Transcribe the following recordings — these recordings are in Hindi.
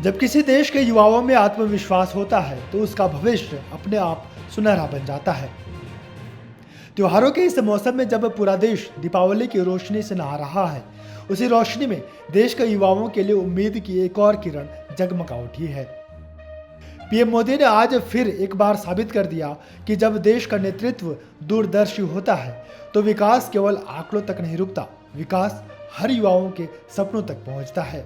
जब किसी देश के युवाओं में आत्मविश्वास होता है तो उसका भविष्य अपने आप सुनहरा बन जाता है। त्योहारों के इस मौसम में जब पूरा देश दीपावली की रोशनी से नहा रहा है, उसी रोशनी में देश के युवाओं के लिए उम्मीद की एक और किरण जगमगा उठी है। पीएम मोदी ने आज फिर एक बार साबित कर दिया कि जब देश का नेतृत्व दूरदर्शी होता है तो विकास केवल आंकड़ों तक नहीं रुकता, विकास हर युवाओं के सपनों तक पहुंचता है।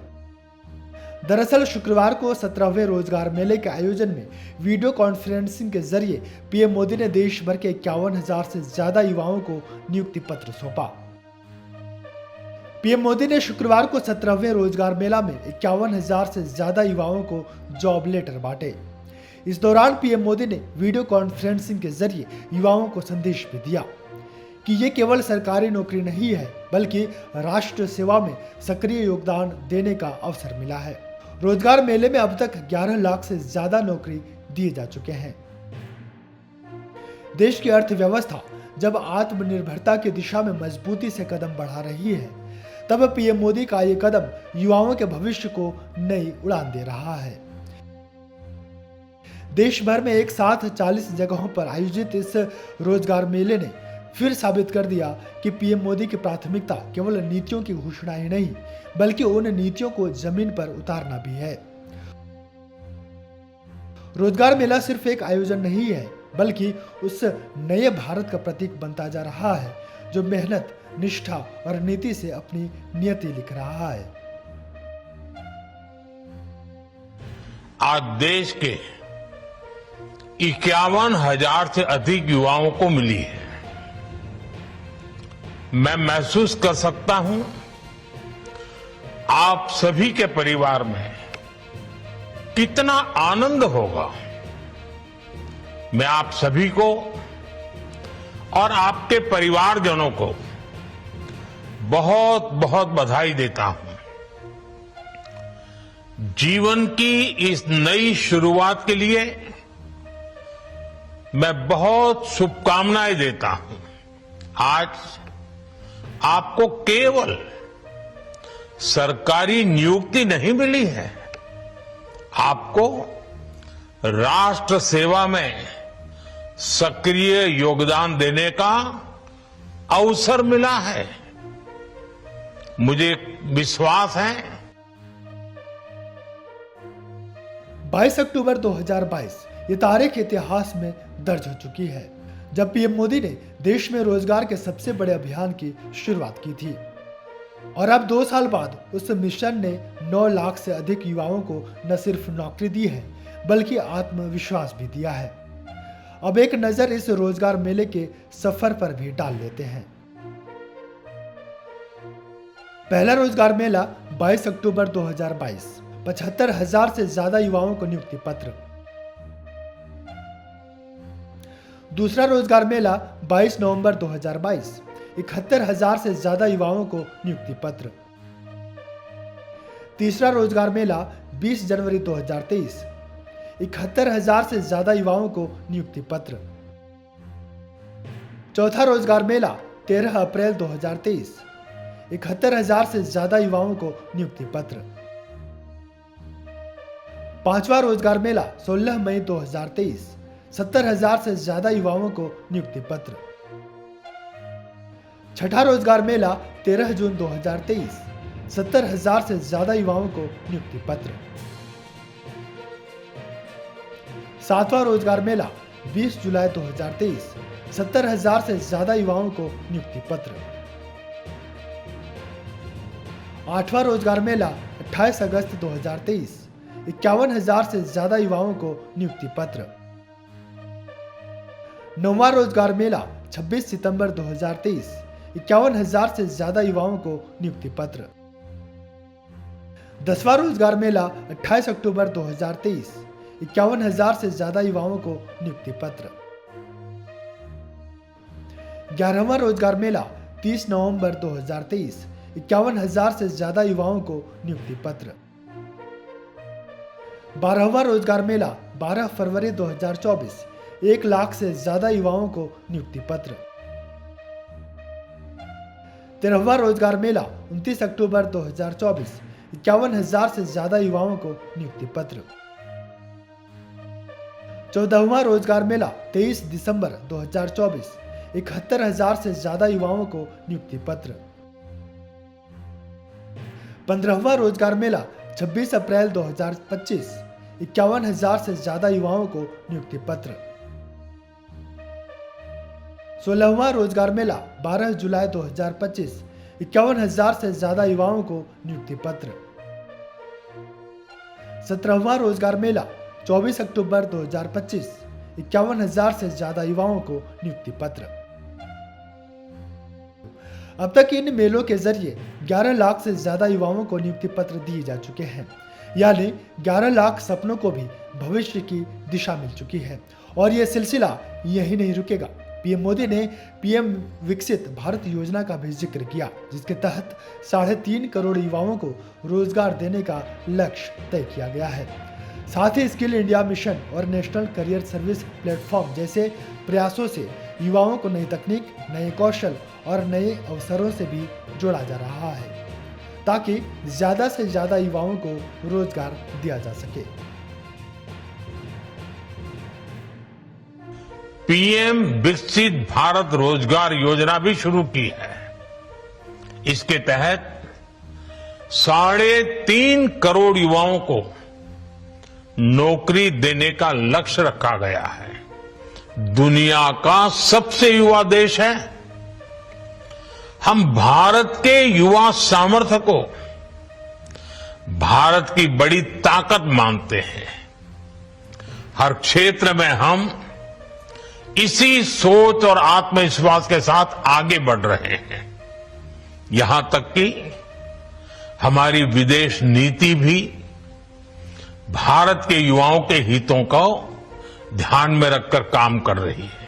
दरअसल शुक्रवार को 17वें रोजगार मेले के आयोजन में वीडियो कॉन्फ्रेंसिंग के जरिए पीएम मोदी ने देश भर के 51,000 से ज्यादा युवाओं को नियुक्ति पत्र सौंपा। पीएम मोदी ने शुक्रवार को 17वें रोजगार मेला में 51,000 से ज्यादा युवाओं को जॉब लेटर बांटे। इस दौरान पीएम मोदी ने वीडियो कॉन्फ्रेंसिंग के जरिए युवाओं को संदेश भी दिया कि ये केवल सरकारी नौकरी नहीं है, बल्कि राष्ट्र सेवा में सक्रिय योगदान देने का अवसर मिला है। रोजगार मेले में अब तक 11 लाख से ज्यादा नौकरी दिए जा चुके हैं। देश की अर्थव्यवस्था जब आत्मनिर्भरता की दिशा में मजबूती से कदम बढ़ा रही है, तब पीएम मोदी का ये कदम युवाओं के भविष्य को नई उड़ान दे रहा है। देश भर में एक साथ 40 जगहों पर आयोजित इस रोजगार मेले ने फिर साबित कर दिया कि पीएम मोदी की प्राथमिकता केवल नीतियों की घोषणा ही नहीं, बल्कि उन नीतियों को जमीन पर उतारना भी है। रोजगार मेला सिर्फ एक आयोजन नहीं है, बल्कि उस नए भारत का प्रतीक बनता जा रहा है जो मेहनत, निष्ठा और नीति से अपनी नियति लिख रहा है। आज देश के 51,000 से अधिक युवाओं को मिली है। मैं महसूस कर सकता हूं आप सभी के परिवार में कितना आनंद होगा। मैं आप सभी को और आपके परिवारजनों को बहुत बहुत बधाई देता हूं। जीवन की इस नई शुरुआत के लिए मैं बहुत शुभकामनाएं देता हूं। आज आपको केवल सरकारी नियुक्ति नहीं मिली है, आपको राष्ट्र सेवा में सक्रिय योगदान देने का अवसर मिला है। मुझे विश्वास है 22 अक्टूबर 2022 ये तारीख इतिहास में दर्ज हो चुकी है, जब पीएम मोदी ने देश में रोजगार के सबसे बड़े अभियान की शुरुआत की थी। और अब 2 साल बाद उस मिशन ने 9 लाख से अधिक युवाओं को न सिर्फ नौकरी दी है, बल्कि आत्मविश्वास भी दिया है। अब एक नजर इस रोजगार मेले के सफर पर भी डाल लेते हैं। पहला रोजगार मेला 22 अक्टूबर 2022, 75,000 से ज्यादा युवाओं को नियुक्ति पत्र। दूसरा रोजगार मेला 22 नवंबर 2022, 71,000 से ज्यादा युवाओं को नियुक्ति पत्र। तीसरा रोजगार मेला 20 जनवरी 2023, 71,000 से ज्यादा युवाओं को नियुक्ति पत्र। चौथा रोजगार मेला 13 अप्रैल 2023, 71,000 से ज्यादा युवाओं को नियुक्ति पत्र। पांचवा रोजगार मेला 16 मई 2023, 70,000 से ज्यादा युवाओं को नियुक्ति पत्र। छठा रोजगार मेला 13 जून 2023, 70,000 से ज्यादा युवाओं को नियुक्ति पत्र। सातवां रोजगार मेला 20 जुलाई 2023, 70,000 से ज्यादा युवाओं को नियुक्ति पत्र। आठवां रोजगार मेला 28 अगस्त 2023, 51,000 से ज्यादा युवाओं को नियुक्ति पत्र। नौवां रोजगार मेला 26 सितंबर 2023, 51,000 से ज्यादा युवाओं को नियुक्ति पत्र। 10वां रोजगार मेला 28 अक्टूबर 2023, 51,000 से ज्यादा युवाओं को नियुक्ति पत्र। 11वां रोजगार मेला 30 नवंबर 2023, 51,000 से ज्यादा युवाओं को नियुक्ति पत्र। 12वां रोजगार मेला 12 फरवरी 2024, 1 लाख से ज्यादा युवाओं को नियुक्ति पत्र। 13वां रोजगार मेला 29 अक्टूबर 2024, 51,000 से ज्यादा युवाओं को नियुक्ति पत्र। 14वां रोजगार मेला 23 दिसंबर 2024, 71,000 से ज्यादा युवाओं को नियुक्ति पत्र। 15वां रोजगार मेला 26 अप्रैल 2025, 51,000 से ज्यादा युवाओं को नियुक्ति पत्र। 16वां रोजगार मेला 12 जुलाई 2025, 51,000 से ज्यादा युवाओं को नियुक्ति पत्र। 17वां रोजगार मेला 24 अक्टूबर 2025, 51,000 से ज्यादा युवाओं को नियुक्ति पत्र। अब तक इन मेलों के जरिए 11 लाख से ज्यादा युवाओं को नियुक्ति पत्र दिए जा चुके हैं, यानी 11 लाख सपनों को भी भविष्य की दिशा मिल चुकी है। और यह सिलसिला यही नहीं रुकेगा। पीएम मोदी ने पीएम विकसित भारत योजना का भी जिक्र किया, जिसके तहत 3.5 करोड़ युवाओं को रोजगार देने का लक्ष्य तय किया गया है। साथ ही स्किल इंडिया मिशन और नेशनल करियर सर्विस प्लेटफॉर्म जैसे प्रयासों से युवाओं को नई तकनीक, नए कौशल और नए अवसरों से भी जोड़ा जा रहा है, ताकि ज्यादा से ज्यादा युवाओं को रोजगार दिया जा सके। पीएम विकसित भारत रोजगार योजना भी शुरू की है। इसके तहत 3.5 करोड़ युवाओं को नौकरी देने का लक्ष्य रखा गया है। दुनिया का सबसे युवा देश है। हम भारत के युवा सामर्थ्य को भारत की बड़ी ताकत मानते हैं। हर क्षेत्र में हम इसी सोच और आत्मविश्वास के साथ आगे बढ़ रहे हैं। यहां तक कि हमारी विदेश नीति भी भारत के युवाओं के हितों को ध्यान में रखकर काम कर रही है।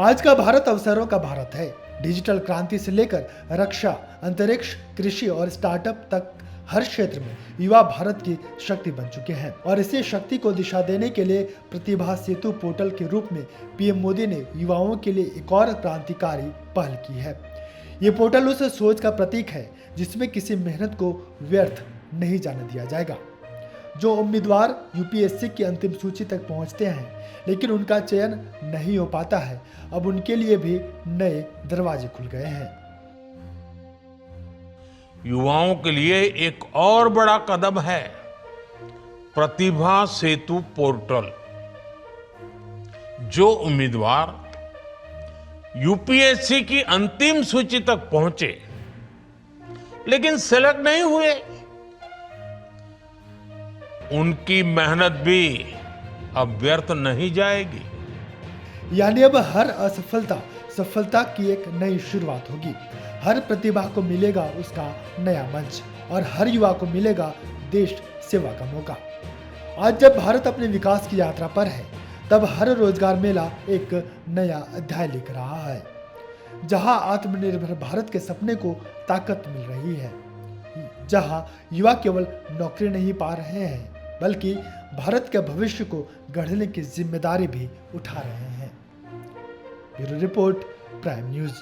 आज का भारत अवसरों का भारत है। डिजिटल क्रांति से लेकर रक्षा, अंतरिक्ष, कृषि और स्टार्टअप तक हर क्षेत्र में युवा भारत की शक्ति बन चुके हैं। और इसी शक्ति को दिशा देने के लिए प्रतिभा सेतु पोर्टल के रूप में पीएम मोदी ने युवाओं के लिए एक और क्रांतिकारी पहल की है। ये पोर्टल उस सोच का प्रतीक है जिसमें किसी मेहनत को व्यर्थ नहीं जाने दिया जाएगा। जो उम्मीदवार यूपीएससी की अंतिम सूची तक पहुंचते हैं लेकिन उनका चयन नहीं हो पाता है, अब उनके लिए भी नए दरवाजे खुल गए हैं। युवाओं के लिए एक और बड़ा कदम है प्रतिभा सेतु पोर्टल। जो उम्मीदवार यूपीएससी की अंतिम सूची तक पहुंचे लेकिन सेलेक्ट नहीं हुए, उनकी मेहनत भी अब व्यर्थ नहीं जाएगी। यानी अब हर असफलता सफलता की एक नई शुरुआत होगी। हर प्रतिभा को मिलेगा उसका नया मंच और हर युवा को मिलेगा देश सेवा का मौका। आज जब भारत अपने विकास की यात्रा पर है, तब हर रोजगार मेला एक नया अध्याय लिख रहा है, जहां आत्मनिर्भर भारत के सपने को ताकत मिल रही है, जहां युवा केवल नौकरी नहीं पा रहे हैं बल्कि भारत के भविष्य को गढ़ने की जिम्मेदारी भी उठा रहे हैं। Bureau report, prime news.